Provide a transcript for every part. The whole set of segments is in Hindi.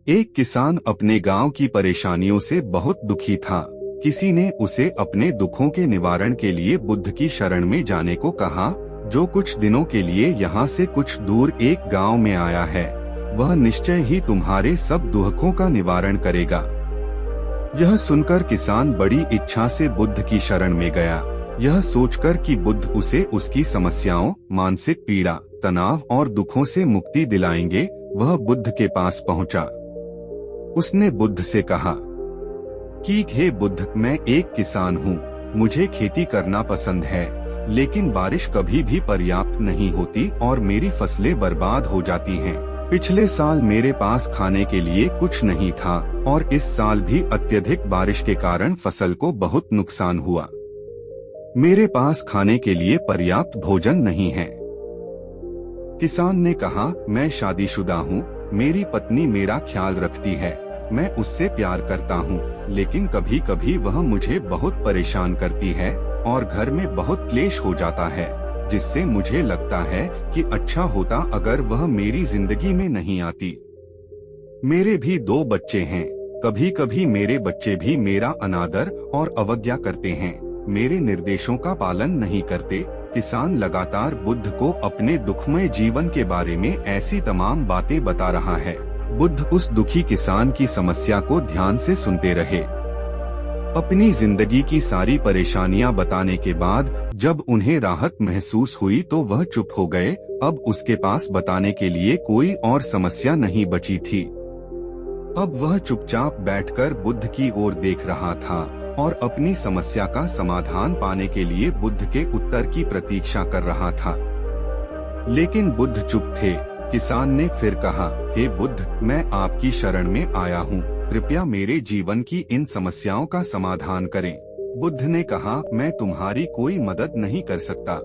एक किसान अपने गांव की परेशानियों से बहुत दुखी था। किसी ने उसे अपने दुखों के निवारण के लिए बुद्ध की शरण में जाने को कहा, जो कुछ दिनों के लिए यहाँ से कुछ दूर एक गांव में आया है। वह निश्चय ही तुम्हारे सब दुखों का निवारण करेगा। यह सुनकर किसान बड़ी इच्छा से बुद्ध की शरण में गया, यह सोचकर कि बुद्ध उसे उसकी समस्याओं, मानसिक पीड़ा, तनाव और दुखों से मुक्ति दिलाएंगे। वह बुद्ध के पास पहुंचा। उसने बुद्ध से कहा कि हे बुद्ध, मैं एक किसान हूँ। मुझे खेती करना पसंद है, लेकिन बारिश कभी भी पर्याप्त नहीं होती और मेरी फसलें बर्बाद हो जाती हैं। पिछले साल मेरे पास खाने के लिए कुछ नहीं था और इस साल भी अत्यधिक बारिश के कारण फसल को बहुत नुकसान हुआ। मेरे पास खाने के लिए पर्याप्त भोजन नहीं है। किसान ने कहा, मैं शादीशुदा हूँ, मेरी पत्नी मेरा ख्याल रखती है, मैं उससे प्यार करता हूँ, लेकिन कभी कभी वह मुझे बहुत परेशान करती है और घर में बहुत क्लेश हो जाता है, जिससे मुझे लगता है कि अच्छा होता अगर वह मेरी जिंदगी में नहीं आती। मेरे भी 2 बच्चे हैं, कभी कभी मेरे बच्चे भी मेरा अनादर और अवज्ञा करते हैं, मेरे निर्देशों का पालन नहीं करते। किसान लगातार बुद्ध को अपने दुखमय जीवन के बारे में ऐसी तमाम बातें बता रहा है। बुद्ध उस दुखी किसान की समस्या को ध्यान से सुनते रहे। अपनी जिंदगी की सारी परेशानियां बताने के बाद जब उन्हें राहत महसूस हुई तो वह चुप हो गए। अब उसके पास बताने के लिए कोई और समस्या नहीं बची थी। अब वह चुपचाप बैठकर बुद्ध की ओर देख रहा था और अपनी समस्या का समाधान पाने के लिए बुद्ध के उत्तर की प्रतीक्षा कर रहा था। लेकिन बुद्ध चुप थे। किसान ने फिर कहा, हे बुद्ध, मैं आपकी शरण में आया हूँ, कृपया मेरे जीवन की इन समस्याओं का समाधान करें। बुद्ध ने कहा, मैं तुम्हारी कोई मदद नहीं कर सकता।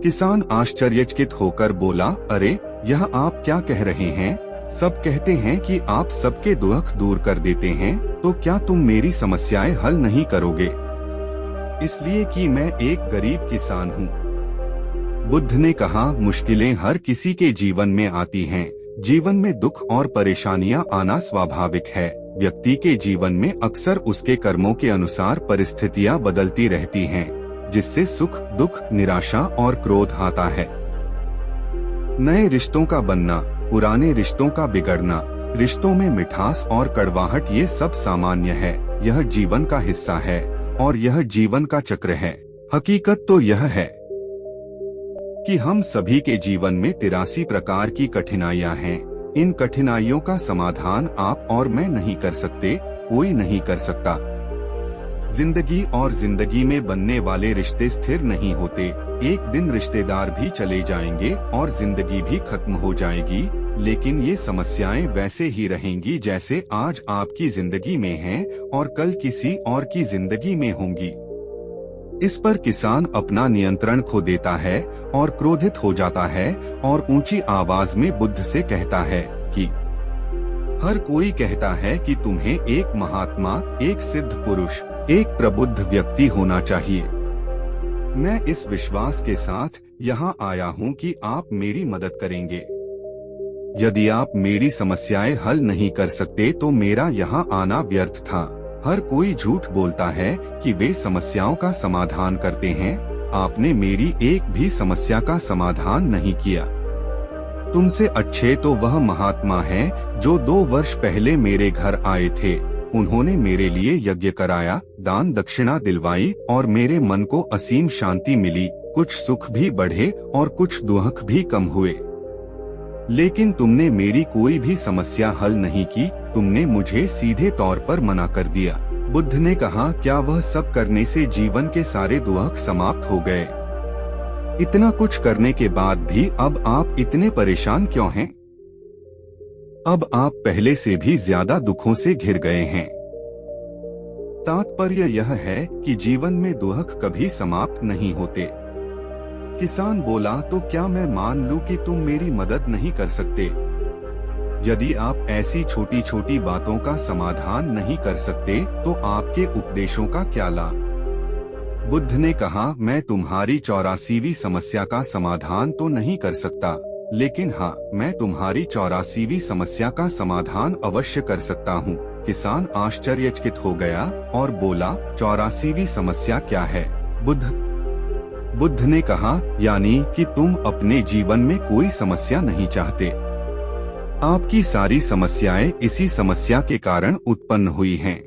किसान आश्चर्यचकित होकर बोला, अरे, यह आप क्या कह रहे हैं? सब कहते हैं कि आप सबके दुख दूर कर देते हैं, तो क्या तुम मेरी समस्याएं हल नहीं करोगे? इसलिए कि मैं एक गरीब किसान हूँ। बुद्ध ने कहा, मुश्किलें हर किसी के जीवन में आती हैं। जीवन में दुख और परेशानियां आना स्वाभाविक है। व्यक्ति के जीवन में अक्सर उसके कर्मों के अनुसार परिस्थितियां बदलती रहती हैं, जिससे सुख, दुख, निराशा और क्रोध आता है। नए रिश्तों का बनना, पुराने रिश्तों का बिगड़ना, रिश्तों में मिठास और कड़वाहट, ये सब सामान्य है। यह जीवन का हिस्सा है और यह जीवन का चक्र है। हकीकत तो यह है कि हम सभी के जीवन में 83 प्रकार की कठिनाइयां हैं। इन कठिनाइयों का समाधान आप और मैं नहीं कर सकते, कोई नहीं कर सकता। जिंदगी और जिंदगी में बनने वाले रिश्ते स्थिर नहीं होते। एक दिन रिश्तेदार भी चले जाएंगे और जिंदगी भी खत्म हो जाएगी, लेकिन ये समस्याएं वैसे ही रहेंगी जैसे आज आपकी जिंदगी में हैं और कल किसी और की जिंदगी में होंगी। इस पर किसान अपना नियंत्रण खो देता है और क्रोधित हो जाता है और ऊंची आवाज में बुद्ध से कहता है कि हर कोई कहता है कि तुम्हें एक महात्मा, एक सिद्ध पुरुष, एक प्रबुद्ध व्यक्ति होना चाहिए। मैं इस विश्वास के साथ यहाँ आया हूँ कि आप मेरी मदद करेंगे। यदि आप मेरी समस्याएं हल नहीं कर सकते तो मेरा यहाँ आना व्यर्थ था। हर कोई झूठ बोलता है कि वे समस्याओं का समाधान करते हैं। आपने मेरी एक भी समस्या का समाधान नहीं किया। तुमसे अच्छे तो वह महात्मा हैं जो 2 वर्ष पहले मेरे घर आए थे। उन्होंने मेरे लिए यज्ञ कराया, दान दक्षिणा दिलवाई और मेरे मन को असीम शांति मिली। कुछ सुख भी बढ़े और कुछ दुख भी कम हुए। लेकिन तुमने मेरी कोई भी समस्या हल नहीं की। तुमने मुझे सीधे तौर पर मना कर दिया। बुद्ध ने कहा, क्या वह सब करने से जीवन के सारे दुख समाप्त हो गए? इतना कुछ करने के बाद भी अब आप इतने परेशान क्यों हैं? अब आप पहले से भी ज्यादा दुखों से घिर गए हैं। तात्पर्य यह है कि जीवन में दुख कभी समाप्त नहीं होते। किसान बोला, तो क्या मैं मान लूं कि तुम मेरी मदद नहीं कर सकते? यदि आप ऐसी छोटी छोटी बातों का समाधान नहीं कर सकते तो आपके उपदेशों का क्या लाभ? बुद्ध ने कहा, मैं तुम्हारी 84वीं समस्या का समाधान तो नहीं कर सकता, लेकिन हाँ, मैं तुम्हारी 84वीं समस्या का समाधान अवश्य कर सकता हूँ। किसान आश्चर्यचकित हो गया और बोला, 84वीं समस्या क्या है? बुद्ध ने कहा, यानी कि तुम अपने जीवन में कोई समस्या नहीं चाहते। आपकी सारी समस्याएं इसी समस्या के कारण उत्पन्न हुई हैं।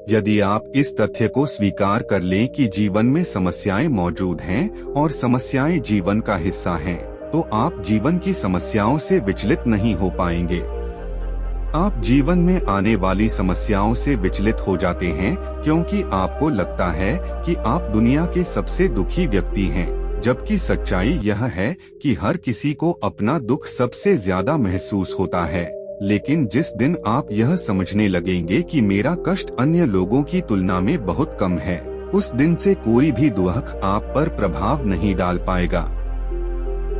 यदि आप इस तथ्य को स्वीकार कर लें कि जीवन में समस्याएं मौजूद हैं और समस्याएं जीवन का हिस्सा हैं, तो आप जीवन की समस्याओं से विचलित नहीं हो पाएंगे। आप जीवन में आने वाली समस्याओं से विचलित हो जाते हैं क्योंकि आपको लगता है कि आप दुनिया के सबसे दुखी व्यक्ति हैं, जबकि सच्चाई यह है कि हर किसी को अपना दुख सबसे ज्यादा महसूस होता है। लेकिन जिस दिन आप यह समझने लगेंगे कि मेरा कष्ट अन्य लोगों की तुलना में बहुत कम है, उस दिन से कोई भी दुख आप पर प्रभाव नहीं डाल पाएगा।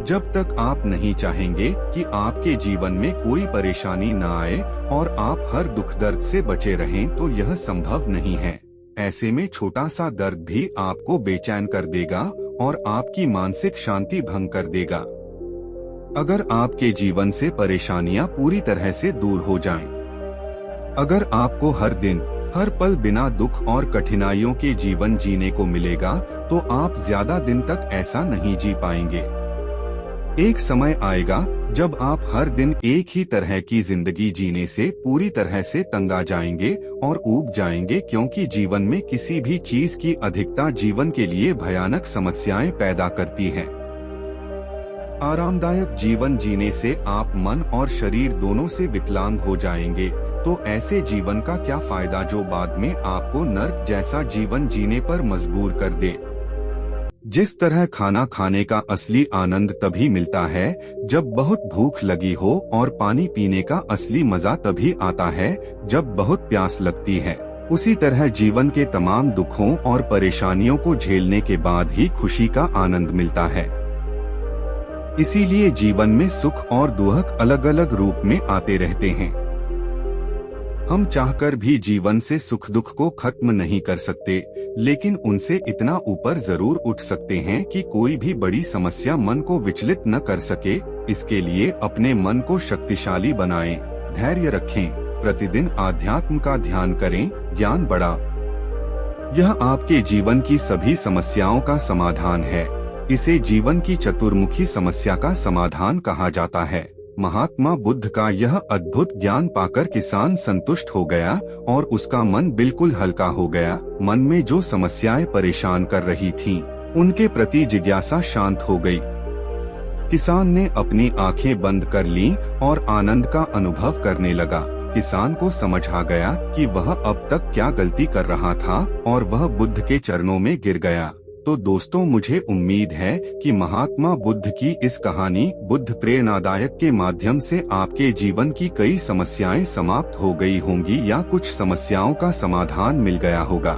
जब तक आप नहीं चाहेंगे कि आपके जीवन में कोई परेशानी न आए और आप हर दुख दर्द से बचे रहें, तो यह संभव नहीं है। ऐसे में छोटा सा दर्द भी आपको बेचैन कर देगा और आपकी मानसिक शांति भंग कर देगा। अगर आपके जीवन से परेशानियां पूरी तरह से दूर हो जाएं, अगर आपको हर दिन हर पल बिना दुख और कठिनाइयों के जीवन जीने को मिलेगा, तो आप ज्यादा दिन तक ऐसा नहीं जी पाएंगे। एक समय आएगा जब आप हर दिन एक ही तरह की जिंदगी जीने से पूरी तरह से तंग आ जाएंगे और ऊब जाएंगे, क्योंकि जीवन में किसी भी चीज की अधिकता जीवन के लिए भयानक समस्याएं पैदा करती है। आरामदायक जीवन जीने से आप मन और शरीर दोनों से विकलांग हो जाएंगे, तो ऐसे जीवन का क्या फायदा जो बाद में आपको नर्क जैसा जीवन जीने पर मजबूर कर दे। जिस तरह खाना खाने का असली आनंद तभी मिलता है जब बहुत भूख लगी हो, और पानी पीने का असली मजा तभी आता है जब बहुत प्यास लगती है, उसी तरह जीवन के तमाम दुखों और परेशानियों को झेलने के बाद ही खुशी का आनंद मिलता है। इसीलिए जीवन में सुख और दुख अलग अलग रूप में आते रहते हैं। हम चाहकर भी जीवन से सुख दुख को खत्म नहीं कर सकते, लेकिन उनसे इतना ऊपर जरूर उठ सकते हैं कि कोई भी बड़ी समस्या मन को विचलित न कर सके। इसके लिए अपने मन को शक्तिशाली बनाएं, धैर्य रखें, प्रतिदिन आध्यात्म का ध्यान करें, ज्ञान बढ़ा। यह आपके जीवन की सभी समस्याओं का समाधान है। इसे जीवन की चतुर्मुखी समस्या का समाधान कहा जाता है। महात्मा बुद्ध का यह अद्भुत ज्ञान पाकर किसान संतुष्ट हो गया और उसका मन बिल्कुल हल्का हो गया। मन में जो समस्याएं परेशान कर रही थीं, उनके प्रति जिज्ञासा शांत हो गई। किसान ने अपनी आंखें बंद कर लीं और आनंद का अनुभव करने लगा। किसान को समझ आ गया कि वह अब तक क्या गलती कर रहा था और वह बुद्ध के चरणों में गिर गया। तो दोस्तों, मुझे उम्मीद है कि महात्मा बुद्ध की इस कहानी बुद्ध प्रेरणादायक के माध्यम से आपके जीवन की कई समस्याएं समाप्त हो गई होंगी या कुछ समस्याओं का समाधान मिल गया होगा।